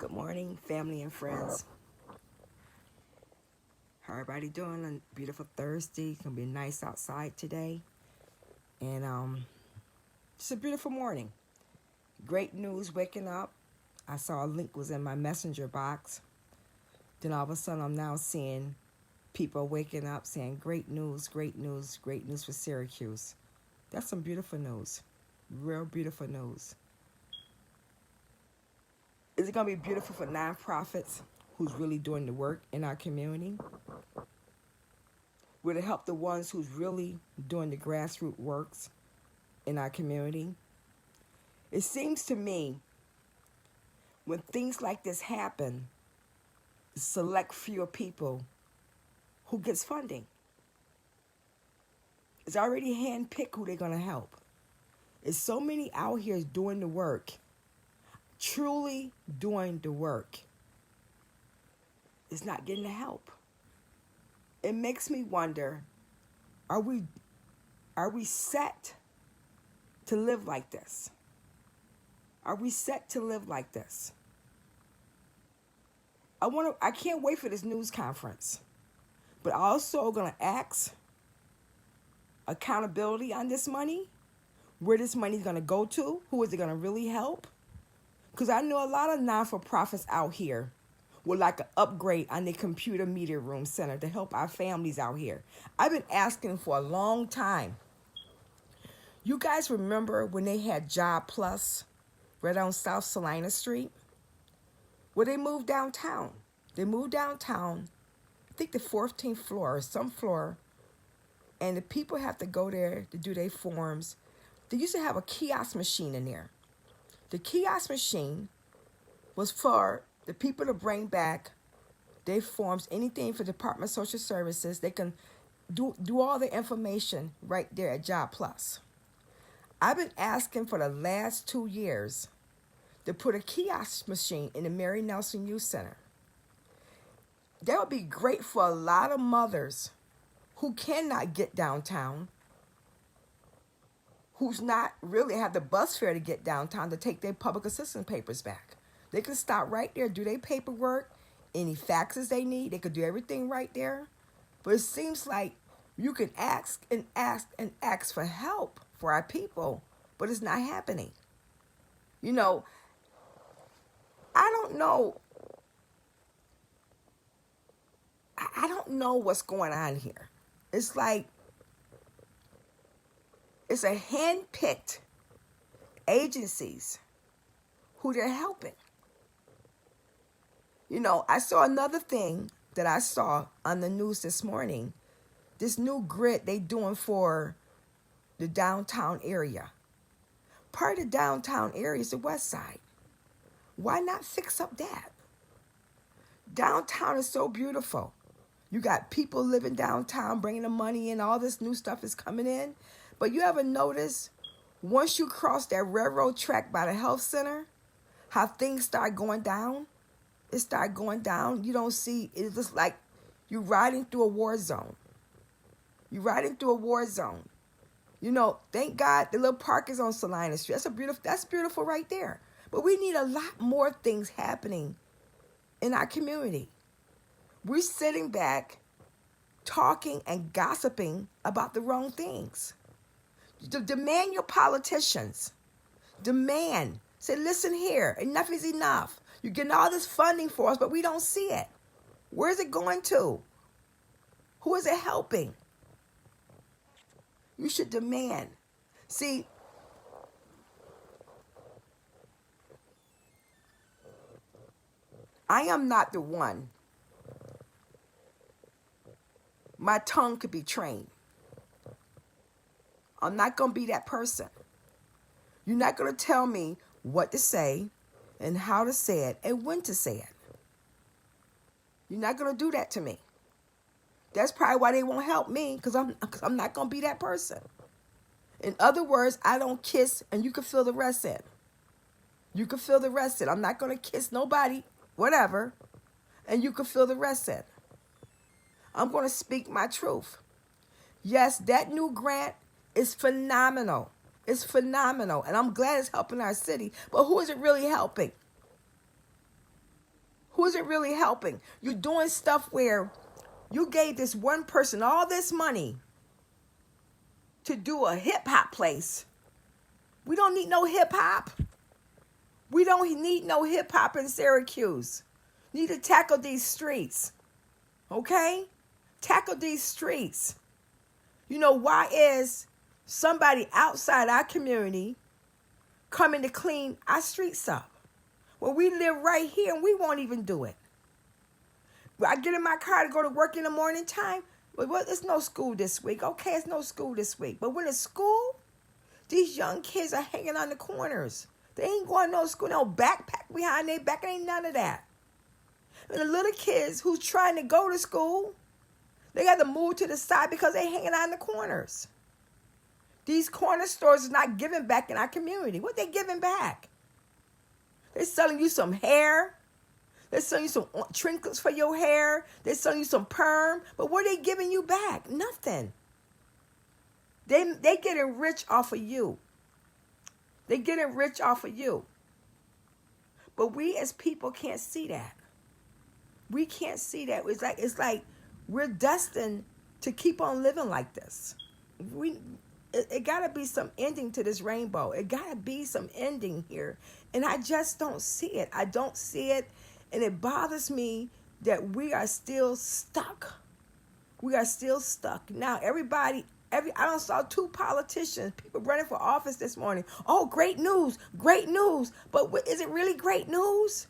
Good morning, family and friends. How everybody doing? A beautiful Thursday. It's gonna be nice outside today, and it's a beautiful morning. Great news. Waking up, I saw a link was in my messenger box. Then all of a sudden, I'm now seeing people waking up saying, "Great news! Great news! Great news for Syracuse." That's some beautiful news. Real beautiful news. Is it gonna be beautiful for nonprofits who's really doing the work in our community? Will it help the ones who's really doing the grassroots works in our community? It seems to me when things like this happen, select fewer people who gets funding. It's already handpicked who they're going to help. There's so many out here doing the work, truly doing the work. It's not getting the help. It makes me wonder, are we set to live like this? Are we set to live like this? I can't wait for this news conference. But also going to ask accountability on this money, where this money is going to go to, who is it going to really help? Because I know a lot of non-for-profits out here would like an upgrade on the computer media room center to help our families out here. I've been asking for a long time. You guys remember when they had Job Plus right on South Salina Street? Well, they moved downtown. They moved downtown, I think the 14th floor or some floor, and the people have to go there to do their forms. They used to have a kiosk machine in there. The kiosk machine was for the people to bring back their forms, anything for Department of Social Services. They can do all the information right there at Job Plus. I've been asking for the last 2 years to put a kiosk machine in the Mary Nelson Youth Center. That would be great for a lot of mothers who cannot get downtown, who's not really have the bus fare to get downtown to take their public assistance papers back. They can stop right there, do their paperwork, any faxes they need. They could do everything right there. But it seems like you can ask and ask and ask for help for our people, but it's not happening. You know, I don't know. I don't know what's going on here. It's like it's a hand-picked agencies who they're helping. You know, I saw another thing that I saw on the news this morning. This new grid they doing for the downtown area. Part of the downtown area is the west side. Why not fix up that? Downtown is so beautiful. You got people living downtown, bringing the money in. All this new stuff is coming in. But you ever notice, once you cross that railroad track by the health center, how things start going down? It start going down. You don't see, it's just like you're riding through a war zone. You're riding through a war zone. You know, thank God the little park is on Salina Street. That's beautiful right there. But we need a lot more things happening in our community. We're sitting back, talking and gossiping about the wrong things. Demand your politicians. Demand. Say, listen here, enough is enough. You're getting all this funding for us, but we don't see it. Where is it going to? Who is it helping? You should demand. See, I am not the one. My tongue could be trained. I'm not going to be that person. You're not going to tell me what to say and how to say it and when to say it. You're not going to do that to me. That's probably why they won't help me, because I'm not going to be that person. In other words, I don't kiss and you can fill the rest in. You can fill the rest in. I'm not going to kiss nobody, whatever, and you can fill the rest in. I'm going to speak my truth. Yes, that new grant is phenomenal. It's phenomenal, and I'm glad it's helping our city. But who is it really helping? Who is it really helping? You're doing stuff where you gave this one person all this money to do a hip hop place. We don't need no hip hop. We don't need no hip hop in Syracuse. Need to tackle these streets. Okay? Tackle these streets. You know, why is somebody outside our community coming to clean our streets up? Well, we live right here and we won't even do it. I get in my car to go to work in the morning time. Well, it's no school this week. Okay, it's no school this week. But when it's school, these young kids are hanging on the corners. They ain't going to no school, no backpack behind their back. Ain't none of that. And the little kids who's trying to go to school, they got to move to the side because they hanging on the corners. These corner stores is not giving back in our community. What they giving back? They're selling you some hair. They're selling you some trinkets for your hair. They're selling you some perm. But what are they giving you back? Nothing. They getting rich off of you. They getting rich off of you. But we as people can't see that. We can't see that. It's like we're destined to keep on living like this. It got to be some ending to this rainbow. It got to be some ending here. And I just don't see it. I don't see it. And it bothers me that we are still stuck. We are still stuck. Now, I saw 2 politicians, people running for office this morning. Oh, great news, great news. But is it really great news?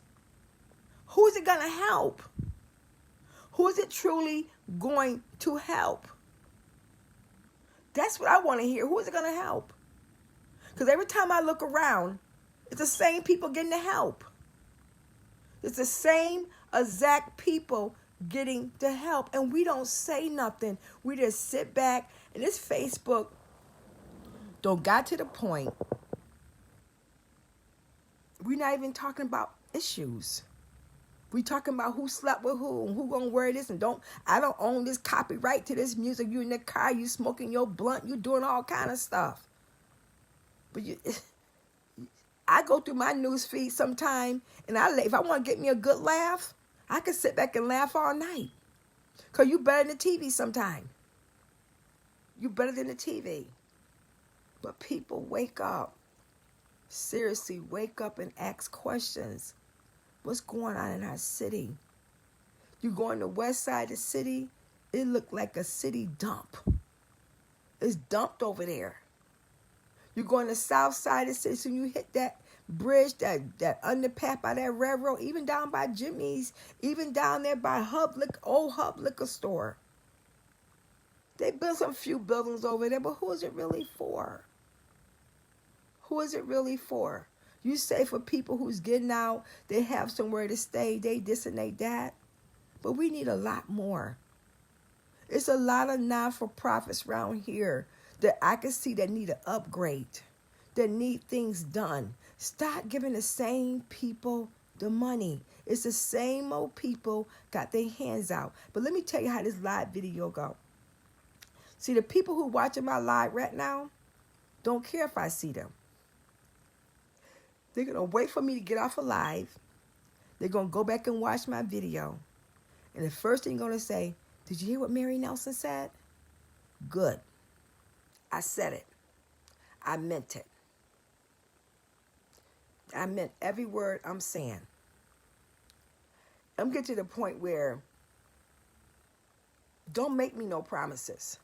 Who is it going to help? Who is it truly going to help? That's what I want to hear. Who is it going to help? Because every time I look around, it's the same people getting the help. It's the same exact people getting the help. And we don't say nothing. We just sit back. And this Facebook don't got to the point. We're not even talking about issues. We talking about who slept with who and who gonna wear this and I don't own this copyright to this music. You in the car, you smoking your blunt, you doing all kind of stuff. But I go through my news feed sometime and if I want to get me a good laugh, I can sit back and laugh all night. Cause you better than the TV sometime. You better than the TV. But people wake up. Seriously, wake up and ask questions. What's going on in our city? You go on the west side of the city, it looked like a city dump. It's dumped over there. You go on the south side of the city, so you hit that bridge, that underpass by that railroad, even down by Jimmy's, even down there by old Hub liquor store. They built some few buildings over there, but who is it really for? Who is it really for? You say for people who's getting out, they have somewhere to stay, they this and they that. But we need a lot more. It's a lot of non-for-profits around here that I can see that need an upgrade, that need things done. Stop giving the same people the money. It's the same old people got their hands out. But let me tell you how this live video go. See, the people who watching my live right now don't care if I see them. They're going to wait for me to get off a live. They're going to go back and watch my video. And the first thing you're going to say, did you hear what Mary Nelson said? Good. I said it. I meant it. I meant every word I'm saying. I'm getting to the point where don't make me no promises.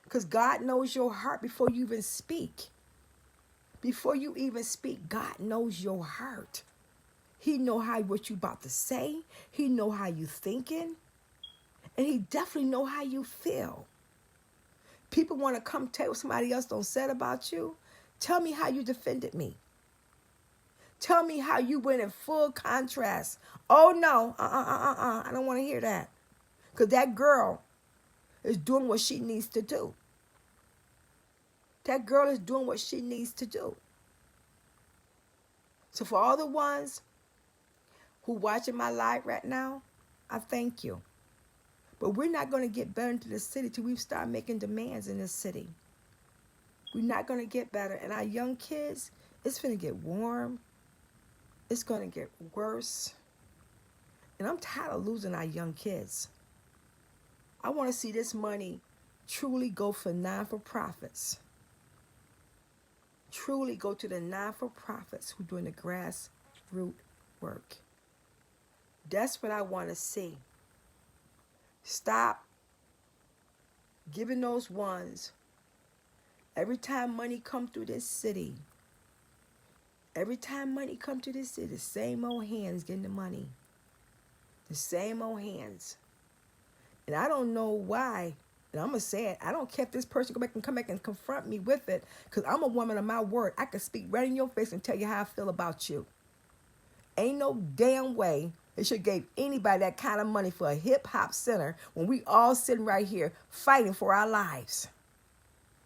Because God knows your heart before you even speak. Before you even speak, God knows your heart. He know what you about to say. He know how you thinking. And he definitely know how you feel. People want to come tell you what somebody else don't said about you. Tell me how you defended me. Tell me how you went in full contrast. Oh, no. I don't want to hear that. Because that girl is doing what she needs to do. That girl is doing what she needs to do. So for all the ones who watching my live right now, I thank you. But we're not going to get better into the city till we start making demands in this city. We're not going to get better. And our young kids, it's going to get warm. It's going to get worse. And I'm tired of losing our young kids. I want to see this money truly go for non-for-profits. Truly go to the non-for-profits who are doing the grassroots work. That's what I want to see. Stop giving those ones. Every time money come through this city, the same old hands getting the money. The same old hands. And I don't know why. And I'm going to say it. I don't care if this person come back and confront me with it. Because I'm a woman of my word. I can speak right in your face and tell you how I feel about you. Ain't no damn way they should give anybody that kind of money for a hip-hop center when we all sitting right here fighting for our lives.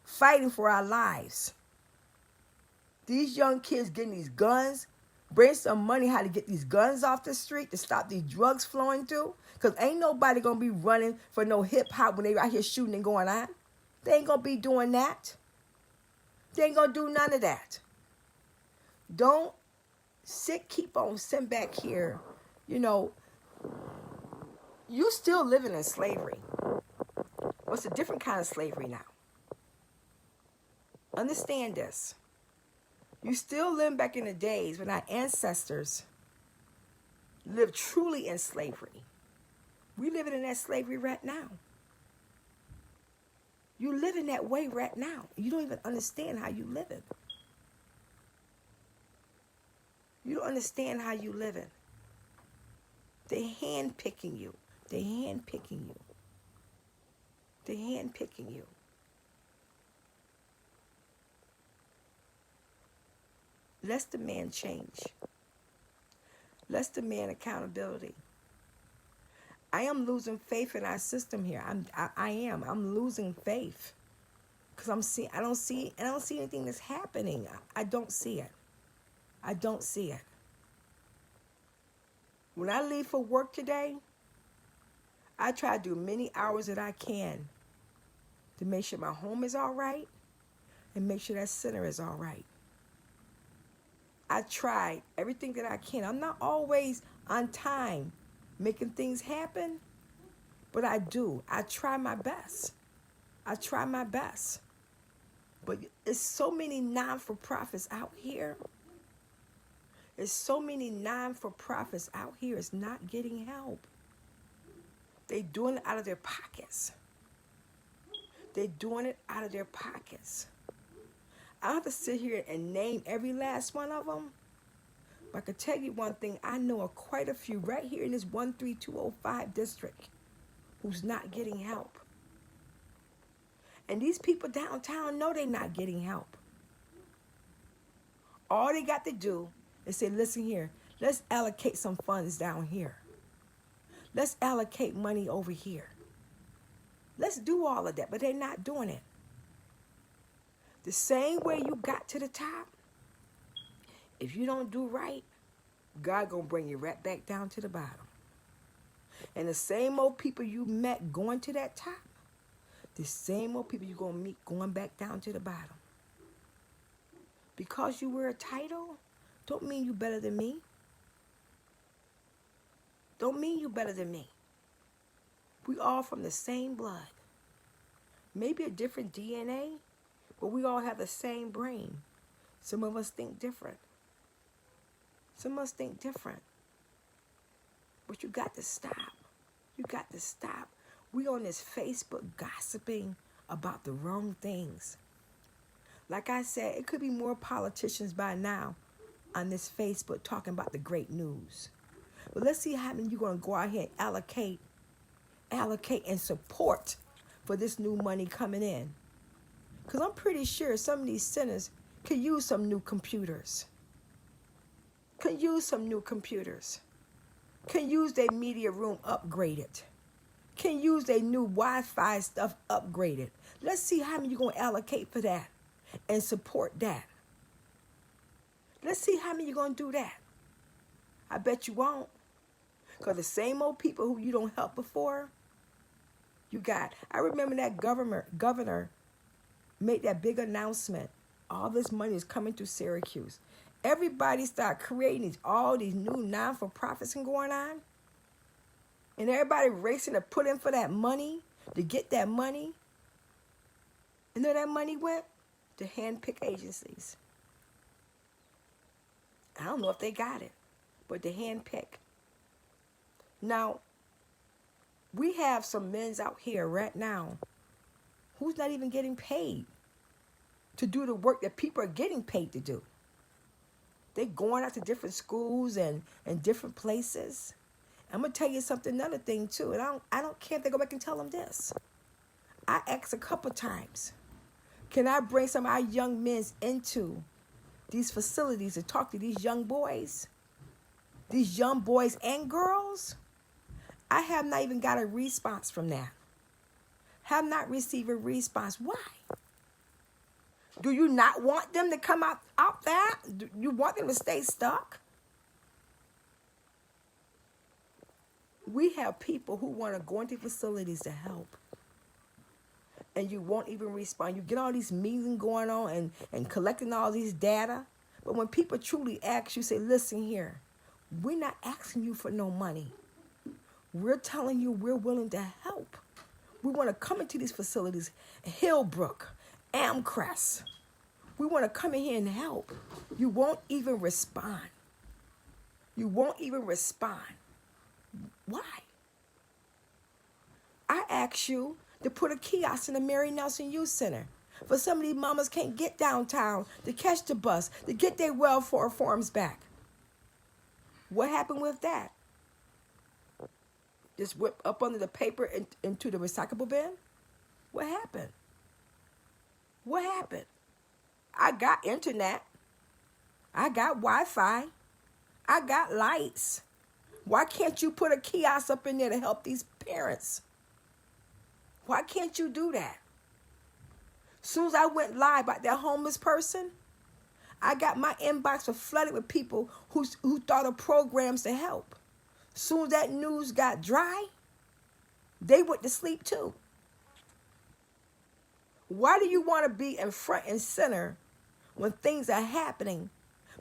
Fighting for our lives. These young kids getting these guns. Bring some money how to get these guns off the street to stop these drugs flowing through. Because ain't nobody going to be running for no hip-hop when they out here shooting and going on. They ain't going to be doing that. They ain't going to do none of that. Don't keep on sitting back here. You know, you still living in slavery. What's a different kind of slavery now? Understand this. You still living back in the days when our ancestors lived truly in slavery. We living in that slavery right now. You living that way right now. You don't even understand how you living. You don't understand how you living. They handpicking you. They handpicking you. They handpicking you. Let's demand change. Let's demand accountability. I am losing faith in our system here. I am. I'm losing faith because I don't see anything that's happening. I don't see it. I don't see it. When I leave for work today, I try to do many hours that I can to make sure my home is all right and make sure that center is all right. I try everything that I can. I'm not always on time making things happen, but I do. I try my best. I try my best. But there's so many non-for-profits out here. There's so many non-for-profits out here. It's not getting help. They're doing it out of their pockets. They're doing it out of their pockets. I don't have to sit here and name every last one of them. But I can tell you one thing. I know of quite a few right here in this 13205 district who's not getting help. And these people downtown know they're not getting help. All they got to do is say, listen here, let's allocate some funds down here. Let's allocate money over here. Let's do all of that, but they're not doing it. The same way you got to the top, if you don't do right, God gonna bring you right back down to the bottom. And the same old people you met going to that top, the same old people you're gonna meet going back down to the bottom. Because you wear a title, don't mean you better than me. Don't mean you better than me. We all from the same blood. Maybe a different DNA, but we all have the same brain. Some of us think different. Some of us think different. But you got to stop. You got to stop. We on this Facebook gossiping about the wrong things. Like I said, it could be more politicians by now on this Facebook talking about the great news. But let's see how many you're going to go out here and allocate and support for this new money coming in. Because I'm pretty sure some of these centers could use some new computers. Could use some new computers. Can use their media room upgraded. Can use their new Wi-Fi stuff upgraded. Let's see how many you're going to allocate for that and support that. Let's see how many you're going to do that. I bet you won't. Because the same old people who you don't help before, you got. I remember that governor made that big announcement. All this money is coming to Syracuse. Everybody start creating all these new non-for-profits and going on. And everybody racing to put in for that money, to get that money. And then that money went to hand-pick agencies. I don't know if they got it, but the hand-pick. Now, we have some men out here right now who's not even getting paid to do the work that people are getting paid to do. They're going out to different schools and different places. I'm going to tell you something, another thing too, and I don't care if they go back and tell them this. I asked a couple times, can I bring some of our young men into these facilities to talk to these young boys and girls? I have not even got a response from that. Have not received a response. Why? Do you not want them to come out there? Do you want them to stay stuck? We have people who want to go into facilities to help. And you won't even respond. You get all these meetings going on and collecting all these data. But when people truly ask you, say, listen here, we're not asking you for no money. We're telling you we're willing to help. We want to come into these facilities, Hillbrook, Amcrest. We want to come in here and help. You won't even respond. You won't even respond. Why? I asked you to put a kiosk in the Mary Nelson Youth Center. For some of these mamas can't get downtown to catch the bus, to get their welfare forms back. What happened with that? Just whip up under the paper and into the recyclable bin? What happened? What happened? I got internet. I got Wi-Fi. I got lights. Why can't you put a kiosk up in there to help these parents? Why can't you do that? Soon as I went live about that homeless person, I got my inbox flooded with people who thought of programs to help. Soon as that news got dry, they went to sleep too. Why do you want to be in front and center when things are happening,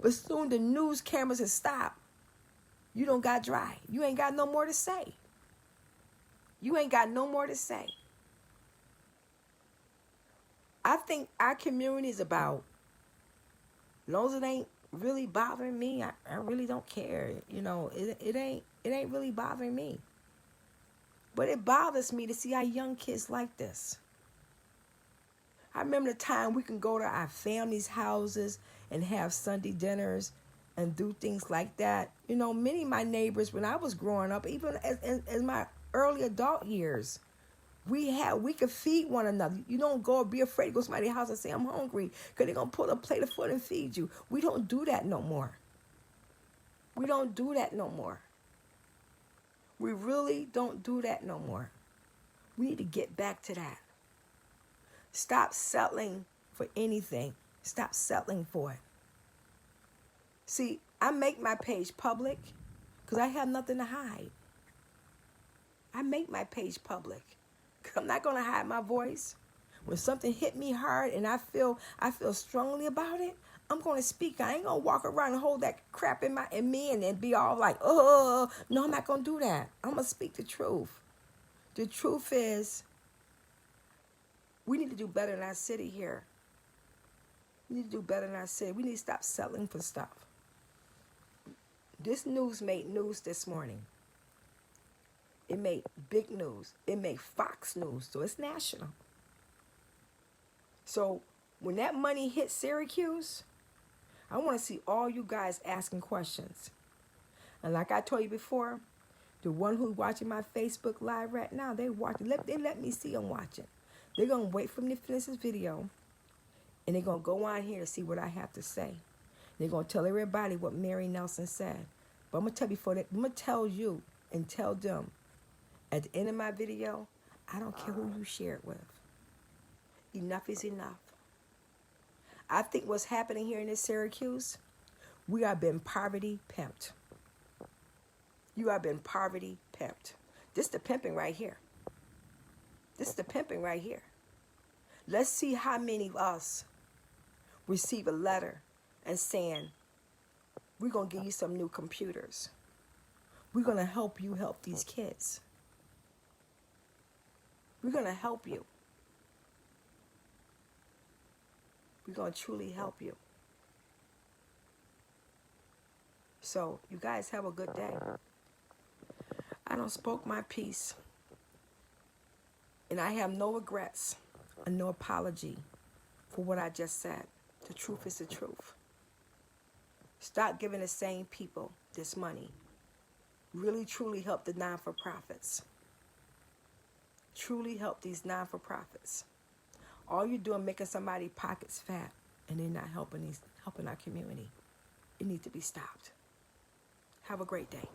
but soon the news cameras have stopped? You don't got dry. You ain't got no more to say. You ain't got no more to say. I think our community is about, as long as it ain't really bothering me, I really don't care. You know, it ain't really bothering me. But it bothers me to see our young kids like this. I remember the time we can go to our families' houses and have Sunday dinners and do things like that. You know, many of my neighbors, when I was growing up, even as my early adult years, we could feed one another. You don't go be afraid to go to somebody's house and say, I'm hungry, because they're going to pull a plate of food and feed you. We don't do that no more. We don't do that no more. We really don't do that no more. We need to get back to that. Stop settling for anything. Stop settling for it. See, I make my page public because I have nothing to hide. I make my page public because I'm not going to hide my voice. When something hit me hard and I feel strongly about it, I'm going to speak. I ain't going to walk around and hold that crap in me and then be all like, oh, no, I'm not going to do that. I'm going to speak the truth. The truth is, we need to do better in our city here. We need to do better in our city. We need to stop settling for stuff. This news made news this morning. It made big news. It made Fox News, so it's national. So when that money hit Syracuse, I want to see all you guys asking questions. And like I told you before, the one who's watching my Facebook Live right now, they let me see them watching. They're going to wait for me to finish this video, and they're going to go on here to see what I have to say. They're going to tell everybody what Mary Nelson said. But I'm going to tell you before that, I'm going to tell you and tell them at the end of my video, I don't care who you share it with. Enough is enough. I think what's happening here in this Syracuse, we are being poverty pimped. You are being poverty pimped. This is the pimping right here. This is the pimping right here. Let's see how many of us receive a letter and saying, We're going to give you some new computers. We're going to help you help these kids. We're going to help you. We're going to truly help you. So you guys have a good day. I done spoke my piece. And I have no regrets and no apology for what I just said. The truth is the truth. Stop giving the same people this money. Really, truly help the non-for-profits. Truly help these non-for-profits. All you're doing making somebody's pockets fat, and they're not helping our community. It needs to be stopped. Have a great day.